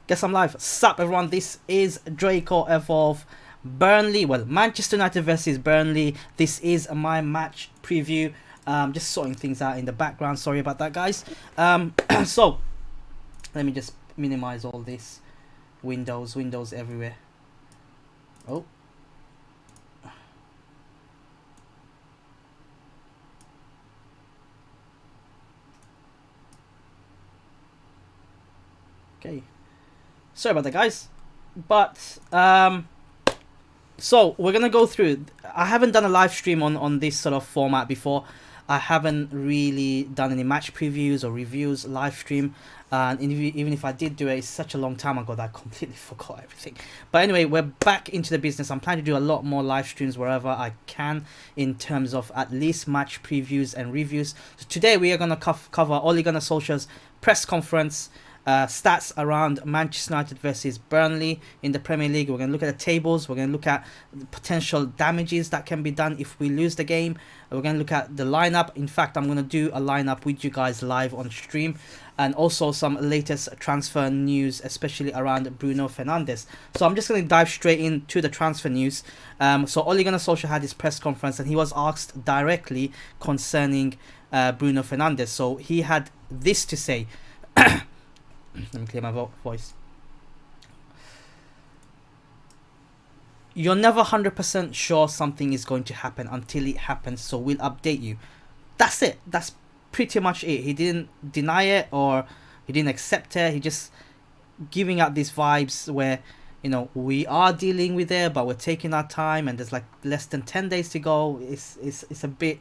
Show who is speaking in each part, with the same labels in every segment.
Speaker 1: Guess I'm live. Sup everyone, this is Draco Evolve. Burnley, well, Manchester United versus Burnley. This is my match preview. Just sorting things out in the background. Sorry about that, guys. So, let me just minimize all this. Windows everywhere. Oh. Okay. Sorry about that, guys. But, so we're gonna go through. I haven't done a live stream on this sort of format before. I haven't really done any match previews or reviews live stream, and even if I did do it, it's such a long time ago that I completely forgot everything. But anyway, we're back into the business. I'm planning to do a lot more live streams wherever I can in terms of at least match previews and reviews. So today we are gonna cover Ole Gunnar Solskjaer's press conference. Stats around Manchester United versus Burnley in the Premier League. We're going to look at the tables. We're going to look at potential damages that can be done if we lose the game. We're going to look at the lineup. In fact, I'm going to do a lineup with you guys live on stream, and also some latest transfer news, especially around Bruno Fernandes. So I'm just going to dive straight into the transfer news. So Ole Gunnar Solskjaer had his press conference, and he was asked directly concerning Bruno Fernandes. So he had this to say. Let me clear my voice. You're never 100% sure something is going to happen until it happens, so we'll update you. That's it. That's pretty much it. He didn't deny it or he didn't accept it. He just giving out these vibes where, you know, we are dealing with it, but we're taking our time, and there's like less than 10 days to go. It's a bit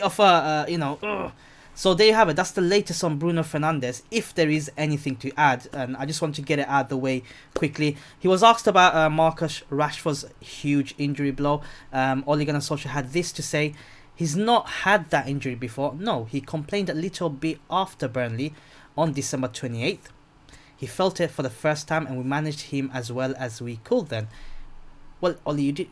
Speaker 1: of a you know. Ugh. So there you have it. That's the latest on Bruno Fernandes, if there is anything to add. And I just want to get it out of the way quickly. He was asked about Marcus Rashford's huge injury blow. Ole Gunnar Solskjaer had this to say. He's not had that injury before. No, he complained a little bit after Burnley on December 28th. He felt it for the first time, and we managed him as well as we could then. Well, Ole, you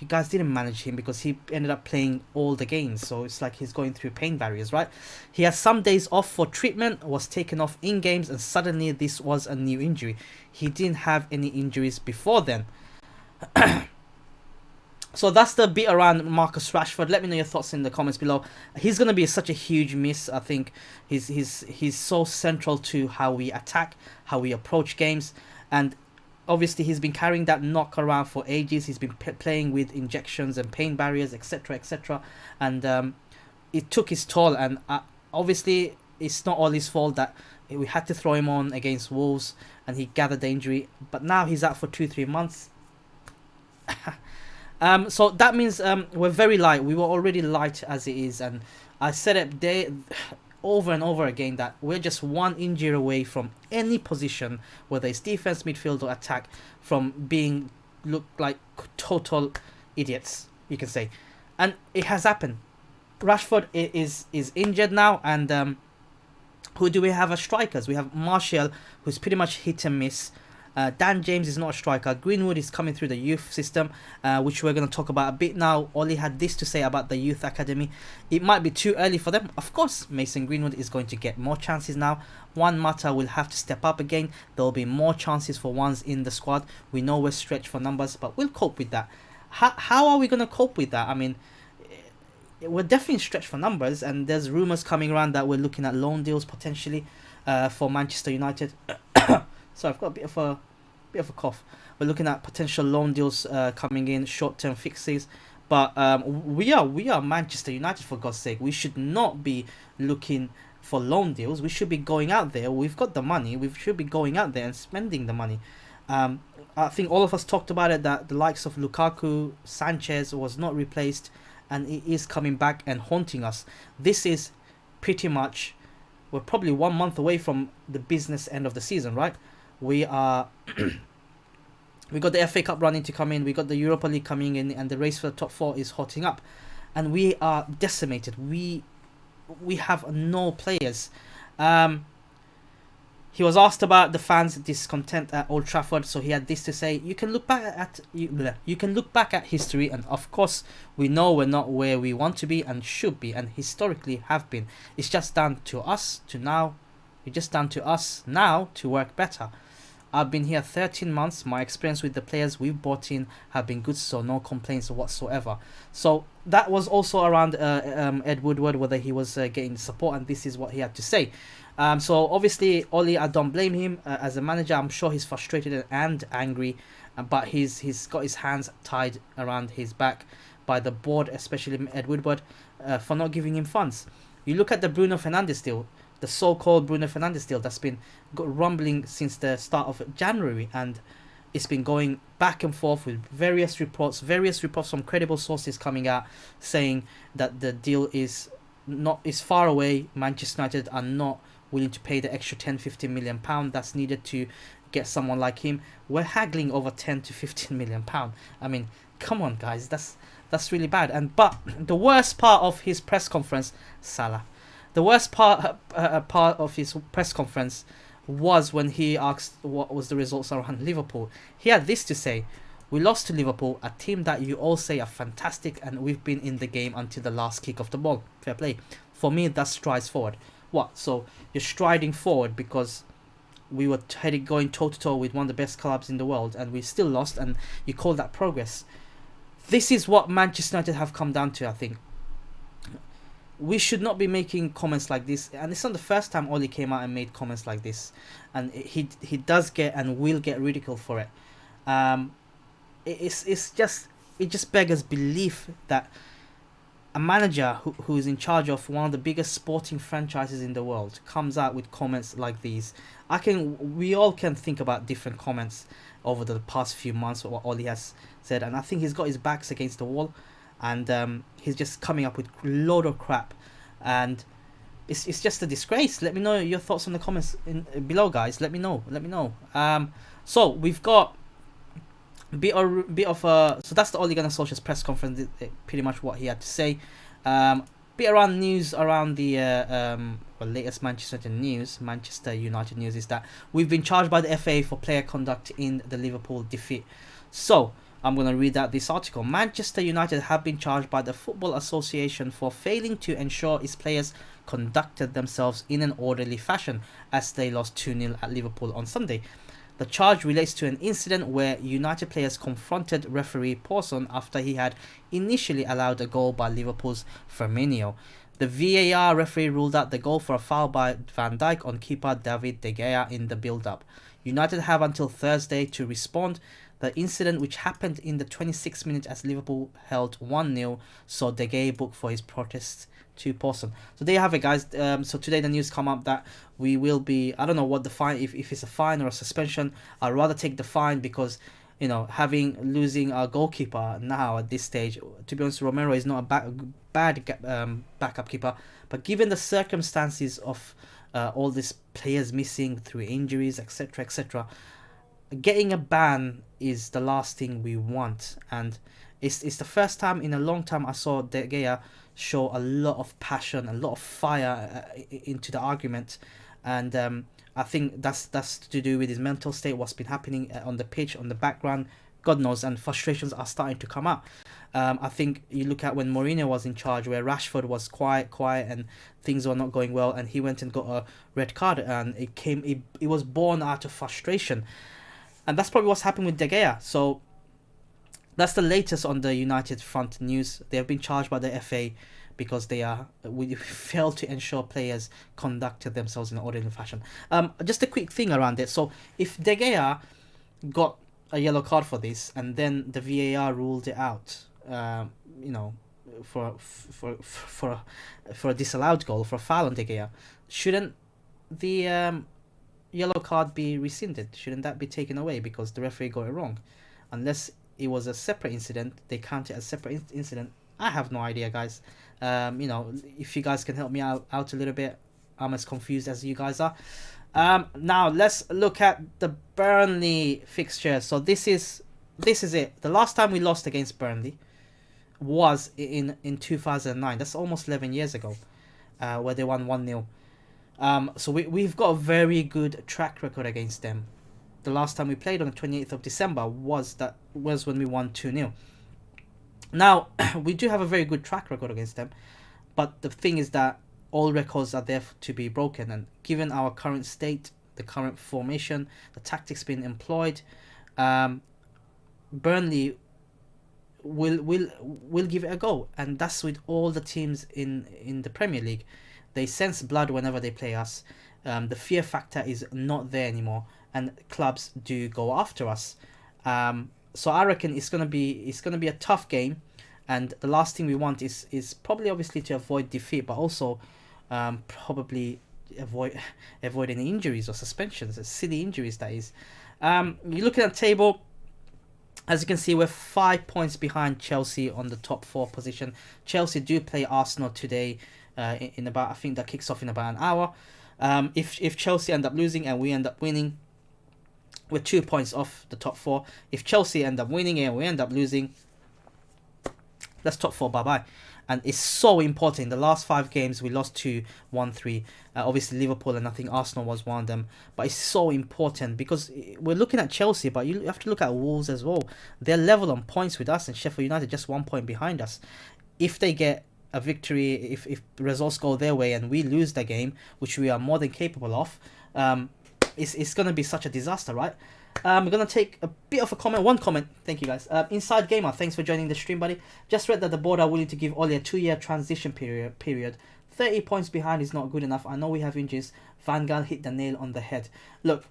Speaker 1: guys didn't manage him because he ended up playing all the games. So it's like he's going through pain barriers, right? He has some days off for treatment, was taken off in games, and suddenly this was a new injury. He didn't have any injuries before then. So that's the bit around Marcus Rashford. Let me know your thoughts in the comments below. He's going to be such a huge miss. I think he's so central to how we attack, how we approach games, and obviously he's been carrying that knock around for ages. He's been playing with injections and pain barriers, etc., and it took his toll. And obviously it's not all his fault that we had to throw him on against Wolves and he gathered the injury, but now he's out for 2-3 months. So that means we're very light. We were already light as it is, and I said it there over and over again that we're just one injury away from any position, whether it's defense, midfield, or attack, from being look like total idiots, you can say. And it has happened. Rashford is injured now, and who do we have as strikers? We have Martial, who's pretty much hit and miss. Dan James is not a striker. Greenwood is coming through the youth system, which we're going to talk about a bit now. Ole had this to say about the youth academy. It might be too early for them. Of course, Mason Greenwood is going to get more chances now. Juan Mata will have to step up again. There will be more chances for ones in the squad. We know we're stretched for numbers, but we'll cope with that. How are we going to cope with that? I mean, we're definitely stretched for numbers, and there's rumours coming around that we're looking at loan deals potentially for Manchester United. So I've got a bit of a cough. We're looking at potential loan deals coming in, short-term fixes. But we are Manchester United, for God's sake. We should not be looking for loan deals. We should be going out there. We've got the money. We should be going out there and spending the money. I think all of us talked about it, that the likes of Lukaku, Sanchez was not replaced, and it is coming back and haunting us. This is pretty much, we're probably 1 month away from the business end of the season, right? We are we got the FA Cup running to come in, we got the Europa League coming in, and the race for the top 4 is hotting up, and we are decimated. We have no players. He was asked about the fans' discontent at Old Trafford, so he had this to say: you can look back at history, and of course we know we're not where we want to be and should be and historically have been. It's just down to us to now It's just down to us now to work better. I've been here 13 months. My experience with the players we've brought in have been good, so no complaints whatsoever. So that was also around Ed Woodward, whether he was getting support, and this is what he had to say. So obviously, Ole, I don't blame him as a manager. I'm sure he's frustrated and angry, but he's got his hands tied around his back by the board, especially Ed Woodward, for not giving him funds. You look at the Bruno Fernandes deal, the so-called Bruno Fernandes deal that's been rumbling since the start of January, and it's been going back and forth with various reports from credible sources coming out saying that the deal is far away. Manchester United are not willing to pay the extra 10-15 million pound that's needed to get someone like him. We're haggling over 10 to 15 million pound. I mean, come on, guys, that's really bad. But the worst part of his press conference, Salah. The worst part of his press conference was when he asked what was the results around Liverpool. He had this to say: "We lost to Liverpool, a team that you all say are fantastic, and we've been in the game until the last kick of the ball. Fair play. For me, that strides forward." What? So you're striding forward because we were going toe to toe with one of the best clubs in the world, and we still lost, and you call that progress? This is what Manchester United have come down to, I think. We should not be making comments like this, and it's not the first time Ole came out and made comments like this, and he does get and will get ridiculed for it. It just beggars belief that a manager who is in charge of one of the biggest sporting franchises in the world comes out with comments like these. We all can think about different comments over the past few months, what Ole has said, and I think he's got his backs against the wall, and he's just coming up with a load of crap, and it's just a disgrace. Let me know your thoughts on the comments below, guys. Let me know. So we've got bit of so that's the Ole Gunnar Solskjaer's press conference, pretty much what he had to say. Bit around news around the latest Manchester United news is that we've been charged by the FA for player conduct in the Liverpool defeat. So I'm going to read out this article. Manchester United have been charged by the Football Association for failing to ensure its players conducted themselves in an orderly fashion as they lost 2-0 at Liverpool on Sunday. The charge relates to an incident where United players confronted referee Pawson after he had initially allowed a goal by Liverpool's Firmino. The VAR referee ruled out the goal for a foul by Van Dijk on keeper David De Gea in the build-up. United have until Thursday to respond. The incident, which happened in the 26th minute as Liverpool held 1-0, saw De Gea booked for his protest to Pawson. So there you have it, guys. So today the news come up that we will be, I don't know what the fine, if it's a fine or a suspension. I'd rather take the fine because, you know, losing our goalkeeper now at this stage, to be honest, Romero is not a bad backup keeper, but given the circumstances of all these players missing through injuries, etc., getting a ban is the last thing we want. And it's the first time in a long time I saw De Gea show a lot of passion, a lot of fire into the argument, and I think that's to do with his mental state, what's been happening on the pitch, on the background, God knows, and frustrations are starting to come out. I think you look at when Mourinho was in charge, where Rashford was quiet and things were not going well, and he went and got a red card, and it was born out of frustration. And that's probably what's happened with De Gea. So that's the latest on the United front news. They have been charged by the FA because we failed to ensure players conducted themselves in an orderly fashion. Just a quick thing around it. So if De Gea got a yellow card for this, and then the VAR ruled it out, for a disallowed goal, for a foul on De Gea, shouldn't the yellow card be rescinded? Shouldn't that be taken away because the referee got it wrong? Unless it was a separate incident, they count it as separate incident. I have no idea, guys. If you guys can help me out a little bit, I'm as confused as you guys are. Now let's look at the Burnley fixture. So this is it. The last time we lost against Burnley was in 2009. That's almost 11 years ago, where they won 1-0. So we've got a very good track record against them. The last time we played on the 28th of December was when we won 2-0. Now, we do have a very good track record against them, but the thing is that all records are there to be broken. And given our current state, the current formation, the tactics being employed, Burnley will give it a go. And that's with all the teams in the Premier League. They sense blood whenever they play us. The fear factor is not there anymore, and clubs do go after us. So I reckon it's gonna be a tough game, and the last thing we want is probably obviously to avoid defeat, but also probably avoid any injuries or suspensions, silly injuries that is. You're looking at the table. As you can see, we're 5 points behind Chelsea on the top 4 position. Chelsea do play Arsenal today in about, I think that kicks off in about an hour. If Chelsea end up losing and we end up winning, we're 2 points off the top 4. If Chelsea end up winning and we end up losing, that's top 4 bye-bye. And it's so important. In the last 5 games, we lost 2, 1, 3. Obviously, Liverpool, and I think Arsenal was one of them. But it's so important because we're looking at Chelsea, but you have to look at Wolves as well. They're level on points with us, and Sheffield United just 1 point behind us. If they get a victory, if results go their way and we lose the game, which we are more than capable of, it's going to be such a disaster, right? I'm going to take a bit of a comment. One comment. Thank you, guys. Inside Gamer, thanks for joining the stream, buddy. Just read that the board are willing to give Ole a 2-year transition period. 30 points behind is not good enough. I know we have injuries. Van Gaal hit the nail on the head. Look,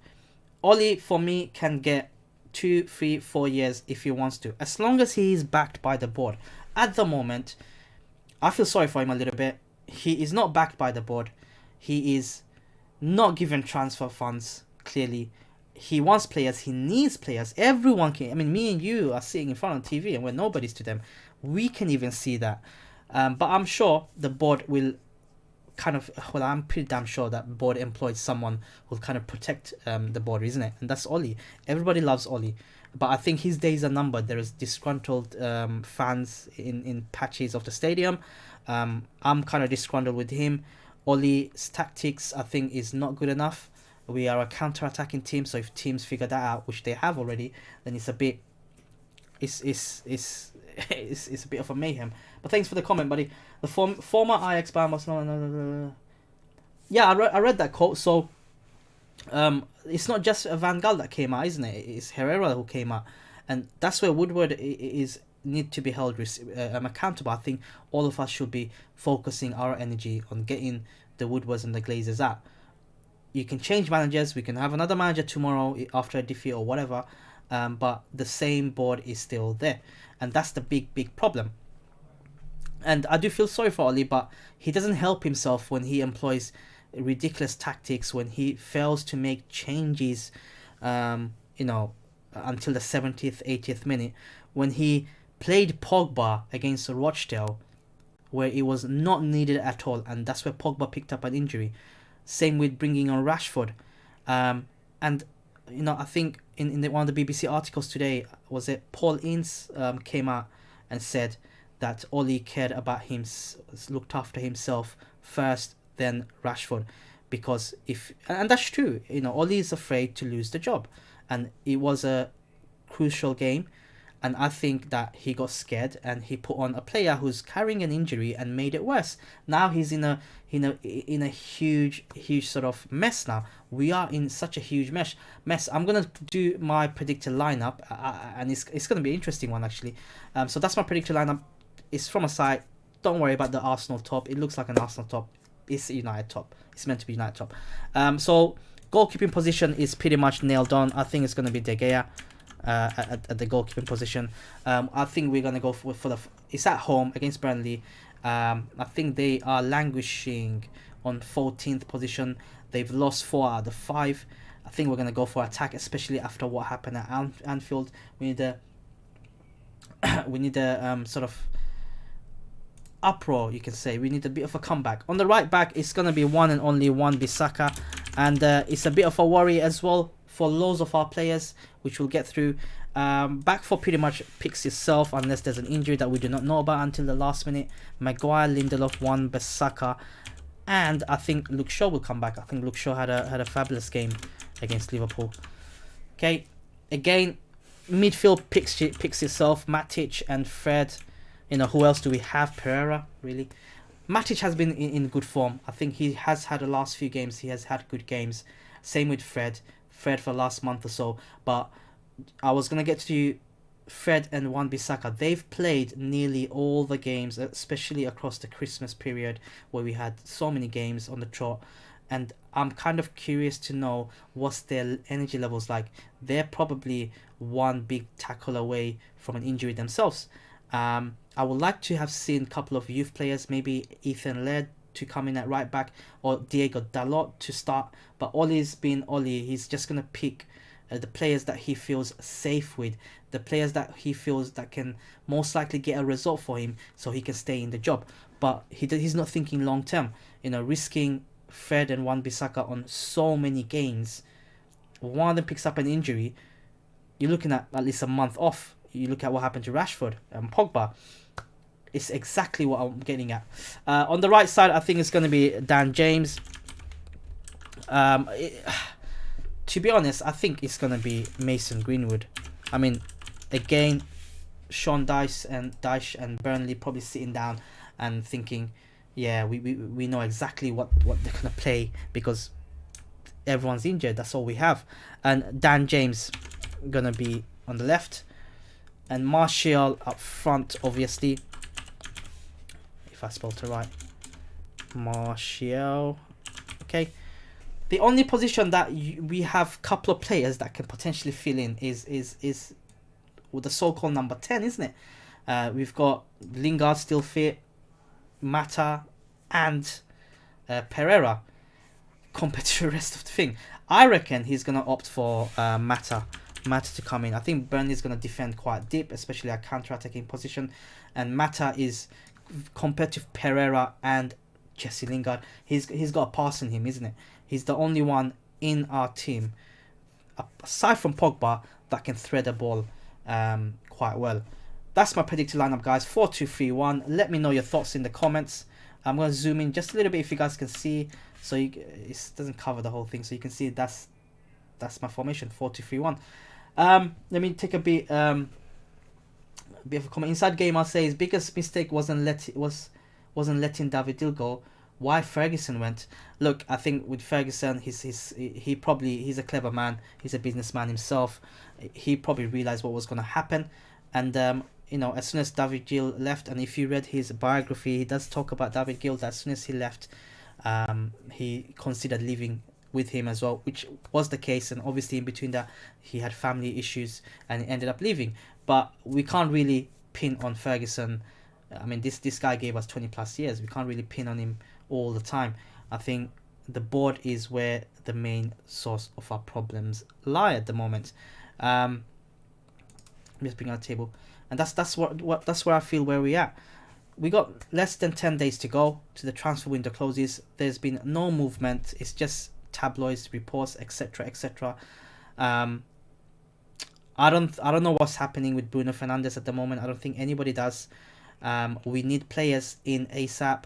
Speaker 1: Ole, for me, can get 2, 3, 4 years if he wants to, as long as he is backed by the board. At the moment, I feel sorry for him a little bit. He is not backed by the board. He is not given transfer funds, clearly. He wants players. He needs players. Everyone can. I mean, me and you are sitting in front of TV and we're nobodies to them. We can even see that. But I'm sure the board will kind of... Well, I'm pretty damn sure that board employed someone who will kind of protect the board, isn't it? And that's Ole. Everybody loves Ole. But I think his days are numbered. There is disgruntled fans in patches of the stadium. I'm kind of disgruntled with him. Ole's tactics, I think, is not good enough. We are a counter-attacking team, so if teams figure that out, which they have already, then it's a bit... It's a bit of a mayhem. But thanks for the comment, buddy. The former Ajax Barcelona... Yeah, I read that quote, so... it's not just Van Gaal that came out, isn't it? It's Herrera who came out, and that's where Woodward need to be held accountable. I think all of us should be focusing our energy on getting the Woodwards and the Glazers out. You can change managers. We can have another manager tomorrow after a defeat or whatever, but the same board is still there, and that's the big problem. And I do feel sorry for Ole, but he doesn't help himself when he employs ridiculous tactics, when he fails to make changes until the 70th 80th minute, when he played Pogba against Rochdale where it was not needed at all, and that's where Pogba picked up an injury. Same with bringing on Rashford, and I think in one of the BBC articles today, was it Paul Ince came out and said that Ole cared about him, looked after himself first, then Rashford, because and that's true. Ole is afraid to lose the job, and it was a crucial game, and I think that he got scared and he put on a player who's carrying an injury and made it worse. Now he's in a huge sort of mess. Now we are in such a huge mess. I'm gonna do my predicted lineup, and it's gonna be an interesting one actually. So that's my predicted lineup. It's from a site. Don't worry about the Arsenal top. It looks like an Arsenal top. It's United top. It's meant to be United top. So goalkeeping position is pretty much nailed on. I think it's going to be De Gea at the goalkeeping position. I think we're going to go for it's at home against Burnley. I think they are languishing on 14th position. They've lost 4 out of the 5. I think we're going to go for attack, especially after what happened at Anfield. We need a sort of uproar, you can say. We need a bit of a comeback. On the right back, it's going to be one and only Wan-Bissaka, and it's a bit of a worry as well for loads of our players, which we'll get through. Back four pretty much picks itself unless there's an injury that we do not know about until the last minute. Maguire, Lindelof, Wan-Bissaka, and I think Luke Shaw will come back. I think Luke Shaw had a fabulous game against Liverpool. Okay, again, midfield picks itself. Matic and Fred. Who else do we have? Pereira, really. Matic has been in good form. I think he has had the last few games. He has had good games. Same with Fred. Fred for the last month or so. But I was gonna get to Fred and Wan-Bissaka. They've played nearly all the games, especially across the Christmas period where we had so many games on the trot. And I'm kind of curious to know what's their energy levels like. They're probably one big tackle away from an injury themselves. I would like to have seen a couple of youth players, maybe Ethan Laird to come in at right back or Diego Dalot to start. But Ollie's been Ollie. He's just going to pick the players that he feels safe with, the players that he feels that can most likely get a result for him so he can stay in the job. But he's not thinking long term. Risking Fred and Wan-Bissaka on so many games. One of them picks up an injury. You're looking at least a month off. You look at what happened to Rashford and Pogba. It's exactly what I'm getting at. On the right side, I think it's going to be Dan James. To be honest, I think it's going to be Mason Greenwood. I mean, again, Sean Dyche and Burnley probably sitting down and thinking, yeah, we know exactly what they're going to play because everyone's injured. That's all we have. And Dan James going to be on the left. And Martial up front, obviously. If I spelled it right. Martial. Okay. The only position that we have a couple of players that can potentially fill in is with the so-called number 10, isn't it? We've got Lingard still fit, Mata, and Pereira compared to the rest of the thing. I reckon he's going to opt for Mata to come in. I think Burnley's going to defend quite deep, especially a counter-attacking position. And Mata is, compared to Pereira and Jesse Lingard, he's got a pass in him, isn't it? He's the only one in our team, aside from Pogba, that can thread the ball quite well. That's my predicted lineup, guys. 4-2-3-1. Let me know your thoughts in the comments. I'm going to zoom in just a little bit if you guys can see. So it doesn't cover the whole thing. So you can see that's my formation, 4-2-3-1. Let me take a bit of a comment. Inside game, I'll say his biggest mistake wasn't letting David Dill go. Why Ferguson went? Look, I think with Ferguson, he's a clever man. He's a businessman himself. He probably realized what was going to happen, and as soon as David Gill left, and if you read his biography, he does talk about David Gill. That as soon as he left, he considered leaving with him as well, which was the case. And obviously, in between that, he had family issues and he ended up leaving. But we can't really pin on Ferguson. I mean, this guy gave us 20 plus years. We can't really pin on him all the time. I think the board is where the main source of our problems lie at the moment. Just bring out a table, and that's where I feel where we're at. We got less than 10 days to go to the transfer window closes. There's been no movement. It's just tabloids, reports, etc., etc. I don't know what's happening with Bruno Fernandes at the moment. I don't think anybody does. We need players in ASAP.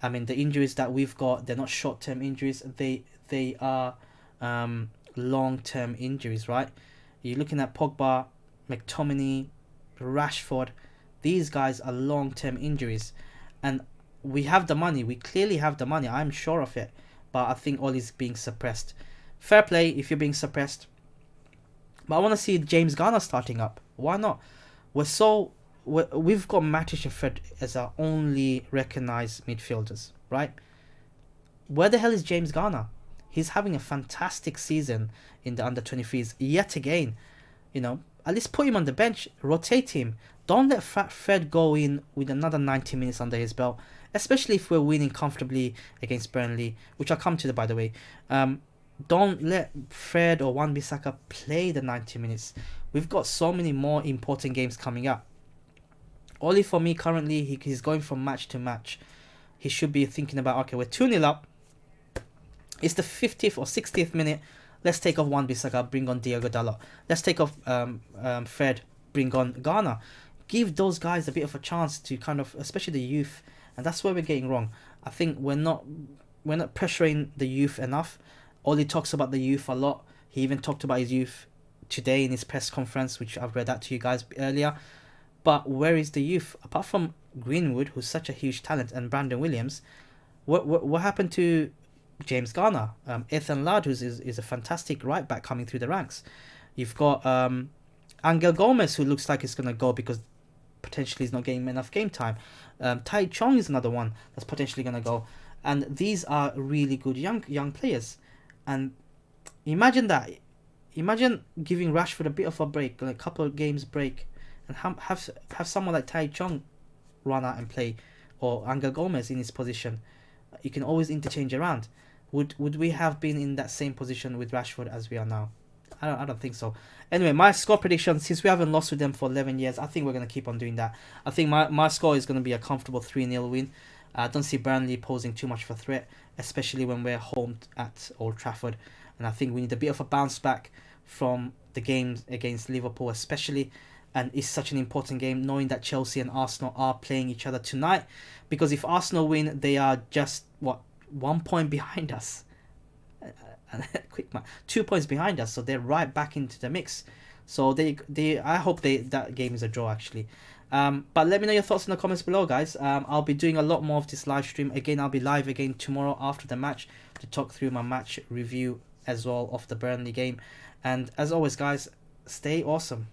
Speaker 1: I mean, the injuries that we've got, they're not short-term injuries. They are long-term injuries, right? You're looking at Pogba, McTominay, Rashford. These guys are long-term injuries. And we have the money. We clearly have the money. I'm sure of it. But I think all is being suppressed. Fair play if you're being suppressed. But I want to see James Garner starting up. Why not? We've got Matic and Fred as our only recognised midfielders, right? Where the hell is James Garner? He's having a fantastic season in the under-23s yet again. At least put him on the bench, rotate him. Don't let Fred go in with another 90 minutes under his belt, especially if we're winning comfortably against Burnley, which I'll come to, by the way. Don't let Fred or Wan-Bissaka play the 90 minutes. We've got so many more important games coming up. Oli, for me, currently, he's going from match to match. He should be thinking about, okay, we're 2-0 up. It's the 50th or 60th minute. Let's take off Wan-Bissaka, bring on Diego Dalot. Let's take off Fred, bring on Ghana. Give those guys a bit of a chance to kind of, especially the youth. And that's where we're getting wrong. I think we're not pressuring the youth enough. Oli talks about the youth a lot. He even talked about his youth today in his press conference, which I've read out to you guys earlier. But where is the youth? Apart from Greenwood, who's such a huge talent, and Brandon Williams, what happened to James Garner? Ethan Ladd, is a fantastic right back coming through the ranks. You've got Angel Gomez, who looks like he's going to go because potentially he's not getting enough game time. Tai Chong is another one that's potentially going to go. And these are really good young players. And imagine that. Imagine giving Rashford a bit of a break, like a couple of games break, and have someone like Tai Chong run out and play, or Angel Gomez in his position. You can always interchange around. Would we have been in that same position with Rashford as we are now? I don't think so. Anyway, my score prediction, since we haven't lost with them for 11 years, I think we're going to keep on doing that. I think my score is going to be a comfortable 3-0 win. I don't see Burnley posing too much of a threat, especially when we're home at Old Trafford. And I think we need a bit of a bounce back from the games against Liverpool especially. And it's such an important game, knowing that Chelsea and Arsenal are playing each other tonight. Because if Arsenal win, they are just, 1 point behind us. Quick man, 2 points behind us, so they're right back into the mix. So I hope that game is a draw actually. But let me know your thoughts in the comments below, guys. I'll be doing a lot more of this live stream. Again, I'll be live again tomorrow after the match to talk through my match review as well of the Burnley game. And as always, guys, stay awesome.